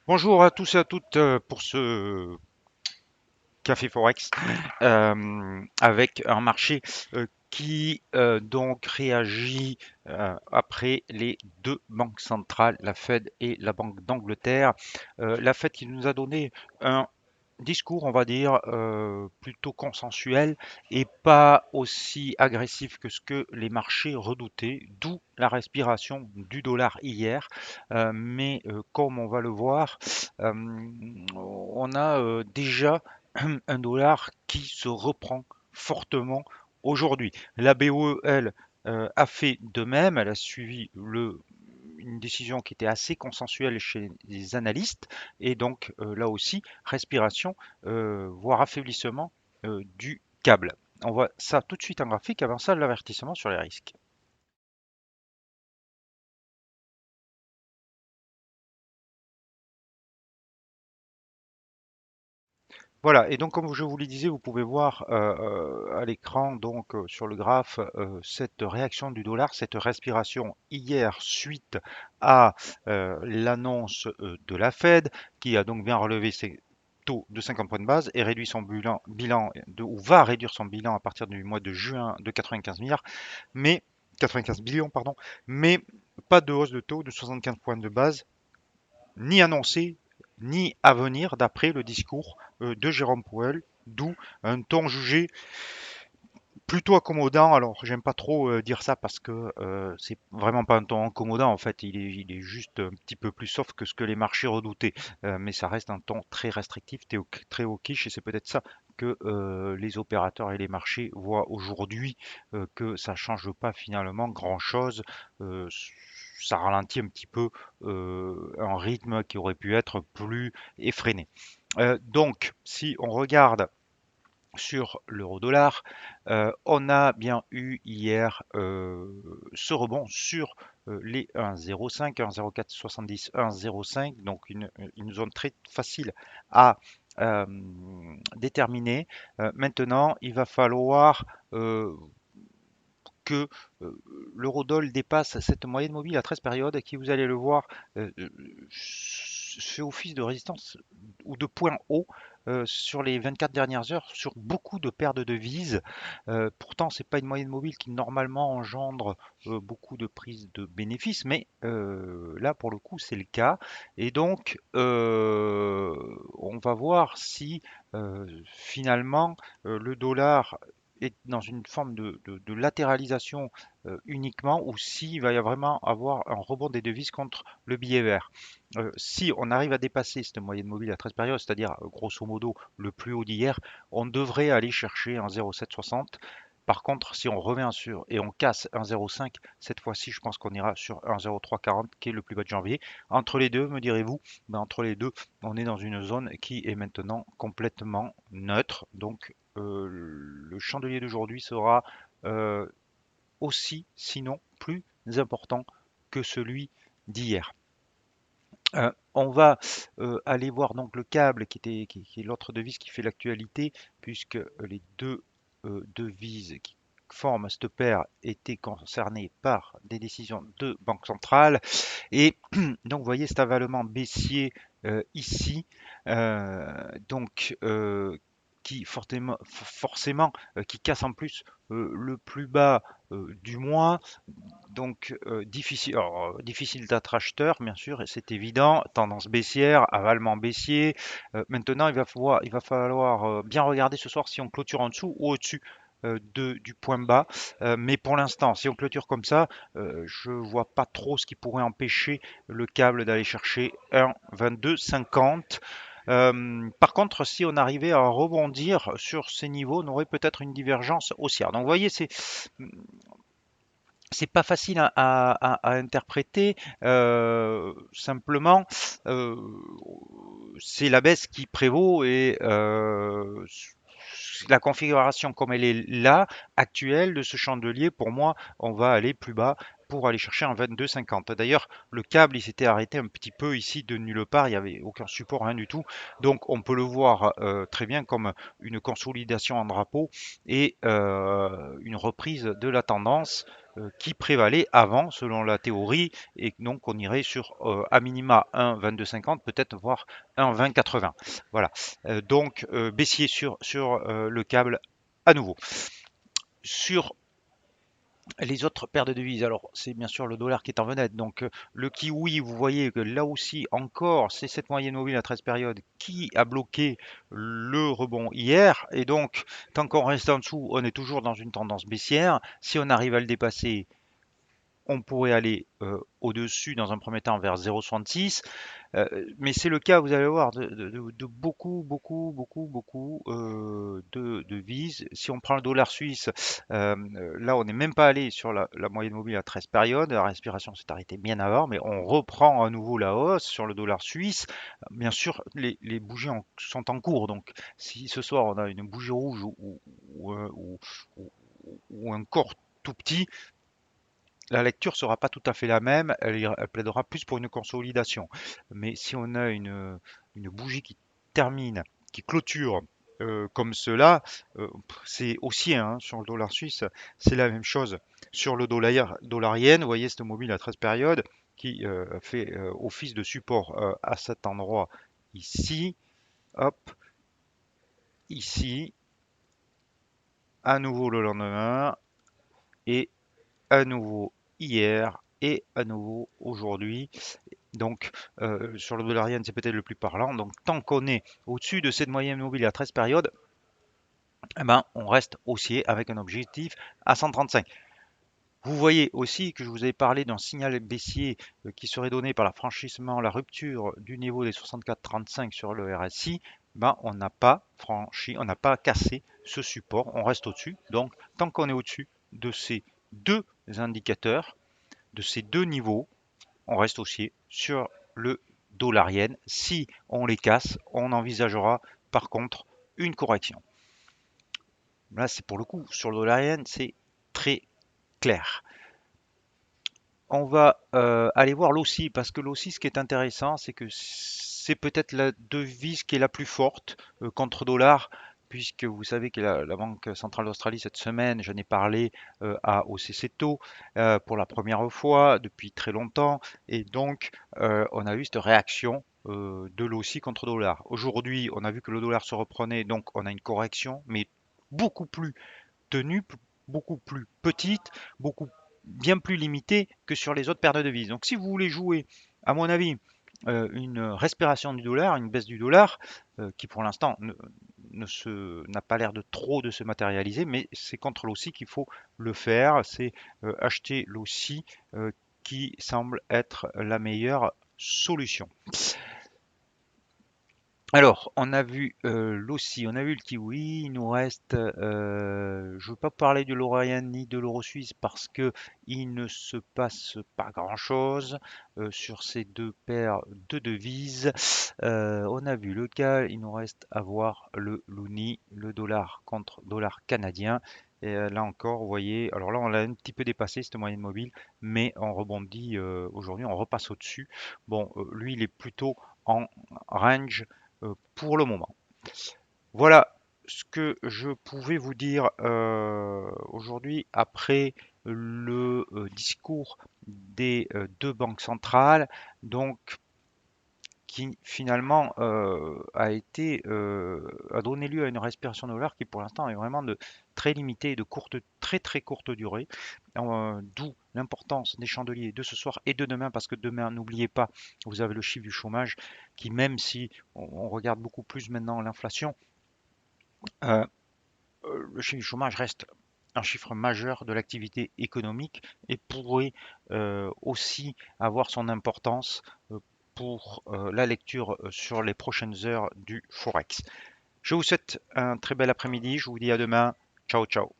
Bonjour à tous et à toutes pour ce Café Forex avec un marché qui donc réagit après les deux banques centrales, la Fed et la Banque d'Angleterre. La Fed qui nous a donné un discours, on va dire, plutôt consensuel et pas aussi agressif que ce que les marchés redoutaient, d'où la respiration du dollar hier. Mais comme on va le voir, euh, on a déjà un dollar qui se reprend fortement aujourd'hui. La BOE, elle, a fait de même. Elle a suivi une décision qui était assez consensuelle chez les analystes. Et donc, là aussi, respiration, voire affaiblissement du câble. On voit ça tout de suite en graphique. Avant ça, l'avertissement sur les risques. Voilà, et donc comme je vous le disais, vous pouvez voir à l'écran, donc sur le graphe, cette réaction du dollar, cette respiration hier suite à l'annonce de la Fed, qui a donc bien relevé ses taux de 50 points de base et réduit son ou va réduire son bilan à partir du mois de juin de 95 milliards, mais 95 billions, pardon, mais pas de hausse de taux de 75 points de base ni annoncé, ni à venir, d'après le discours de Jérôme Powell, d'où un ton jugé plutôt accommodant. Alors, j'aime pas trop dire ça parce que c'est vraiment pas un ton accommodant. En fait, il est juste un petit peu plus soft que ce que les marchés redoutaient. Mais ça reste un ton très restrictif, très hawkish, et c'est peut-être ça que les opérateurs et les marchés voient aujourd'hui, que ça change pas finalement grand-chose. Euh, Ça ralentit un petit peu un rythme qui aurait pu être plus effréné. Donc, si on regarde sur l'euro-dollar, on a bien eu hier ce rebond sur les 1,05, 1,0470, 1,05, donc une zone très facile à euh, déterminer. Maintenant, il va falloir que euh, l'eurodoll dépasse cette moyenne mobile à 13 périodes qui, vous allez le voir, fait office de résistance ou de point haut sur les 24 dernières heures sur beaucoup de paires de devises. Pourtant, c'est pas une moyenne mobile qui normalement engendre beaucoup de prises de bénéfices, mais là pour le coup c'est le cas. Et donc on va voir si finalement le dollar est dans une forme de latéralisation uniquement, ou s'il va y vraiment avoir un rebond des devises contre le billet vert. Si on arrive à dépasser cette moyenne mobile à 13 périodes, c'est-à-dire grosso modo le plus haut d'hier, on devrait aller chercher un 0,760. Par contre, si on revient sur et on casse un 0,5, cette fois-ci, je pense qu'on ira sur un 0,340 qui est le plus bas de janvier. Entre les deux, me direz-vous, ben, entre les deux, on est dans une zone qui est maintenant complètement neutre. Donc, le chandelier d'aujourd'hui sera euh, aussi, sinon plus important que celui d'hier. On va aller voir donc le câble qui est l'autre devise qui fait l'actualité, puisque les deux devises qui forment cette paire étaient concernées par des décisions de banque centrale. Et donc, vous voyez cet avalement baissier ici, donc qui forcément qui casse en plus le plus bas du mois. Donc difficile, alors, difficile d'être acheteur, bien sûr, et c'est évident. Tendance baissière, avalement baissier. Maintenant, il va falloir bien regarder ce soir si on clôture en dessous ou au-dessus du point bas. Mais pour l'instant, si on clôture comme ça, je vois pas trop ce qui pourrait empêcher le câble d'aller chercher 1,2250. Par contre, si on arrivait à rebondir sur ces niveaux, on aurait peut-être une divergence haussière. Donc, vous voyez, c'est pas facile à interpréter. Simplement, euh, c'est la baisse qui prévaut et la configuration comme elle est là, actuelle de ce chandelier, pour moi, on va aller plus bas pour aller chercher un 22,50. D'ailleurs, le câble, il s'était arrêté un petit peu ici de nulle part, il n'y avait aucun support, rien du tout. Donc, on peut le voir très bien comme une consolidation en drapeau et une reprise de la tendance qui prévalait avant, selon la théorie, et donc on irait sur à minima 1,2250, peut-être voire 1,2080. Voilà. Donc baissier sur le câble à nouveau. Sur les autres paires de devises, alors c'est bien sûr le dollar qui est en vedette. Donc le kiwi, vous voyez que là aussi encore, c'est cette moyenne mobile à 13 périodes qui a bloqué le rebond hier. Et donc, tant qu'on reste en dessous, on est toujours dans une tendance baissière. Si on arrive à le dépasser, on pourrait aller au-dessus dans un premier temps vers 0,66. Mais c'est le cas, vous allez voir, de beaucoup de devises. Si on prend le dollar suisse, là, on n'est même pas allé sur la moyenne mobile à 13 périodes. La respiration s'est arrêtée bien avant, mais on reprend à nouveau la hausse sur le dollar suisse. Bien sûr, les bougies sont en cours. Donc, si ce soir, on a une bougie rouge ou un corps tout petit, la lecture sera pas tout à fait la même, elle plaidera plus pour une consolidation. Mais si on a une bougie qui termine, qui clôture comme cela, c'est haussier hein, sur le dollar suisse, c'est la même chose. Sur le dollar yen, vous voyez cette mobile à 13 périodes qui fait office de support à cet endroit ici, hop, ici, à nouveau le lendemain et à nouveau hier et à nouveau aujourd'hui. Donc, sur le dollar yen, c'est peut-être le plus parlant. Donc, tant qu'on est au-dessus de cette moyenne mobile à 13 périodes, eh ben, on reste haussier avec un objectif à 135. Vous voyez aussi que je vous avais parlé d'un signal baissier qui serait donné par la franchissement, la rupture du niveau des 64,35 sur le RSI. Ben, on n'a pas franchi, on n'a pas cassé ce support, on reste au-dessus. Donc, tant qu'on est au-dessus de ces deux indicateurs, de ces deux niveaux, on reste haussier sur le dollar yen. Si on les casse, on envisagera par contre une correction. Là, c'est pour le coup, sur le dollar yen, c'est très clair. On va aller voir l'OCI parce que l'OCI, ce qui est intéressant, c'est que c'est peut-être la devise qui est la plus forte contre dollar, puisque vous savez que la Banque centrale d'Australie, cette semaine, j'en ai parlé, a haussé ses taux pour la première fois depuis très longtemps, et donc on a eu cette réaction de l'OCI contre dollar. Aujourd'hui, on a vu que le dollar se reprenait, donc on a une correction, mais beaucoup plus tenue, beaucoup plus petite, beaucoup bien plus limitée que sur les autres paires de devises. Donc si vous voulez jouer, à mon avis, une respiration du dollar, une baisse du dollar, qui pour l'instant n'a pas l'air de trop de se matérialiser, mais c'est contre l'OCI qu'il faut le faire, c'est acheter l'OCI qui semble être la meilleure solution. Alors, on a vu l'Aussie, on a vu le kiwi, il nous reste, je ne veux pas parler de l'euro yen ni de l'euro suisse parce que il ne se passe pas grand-chose sur ces deux paires de devises. On a vu le CAL, il nous reste à voir le loonie, le dollar contre dollar canadien. Et là encore, vous voyez, alors là on l'a un petit peu dépassé cette moyenne mobile, mais on rebondit aujourd'hui, on repasse au-dessus. Bon, lui il est plutôt en range pour le moment. Voilà ce que je pouvais vous dire aujourd'hui après le discours des deux banques centrales, donc qui finalement a donné lieu à une respiration de dollar qui pour l'instant est vraiment de très limitée, de courte, très très courte durée. D'où l'importance des chandeliers de ce soir et de demain, parce que demain, n'oubliez pas, vous avez le chiffre du chômage qui, même si on regarde beaucoup plus maintenant l'inflation, euh, le chiffre du chômage reste un chiffre majeur de l'activité économique et pourrait aussi avoir son importance pour la lecture sur les prochaines heures du Forex. Je vous souhaite un très bel après-midi, je vous dis à demain, ciao ciao.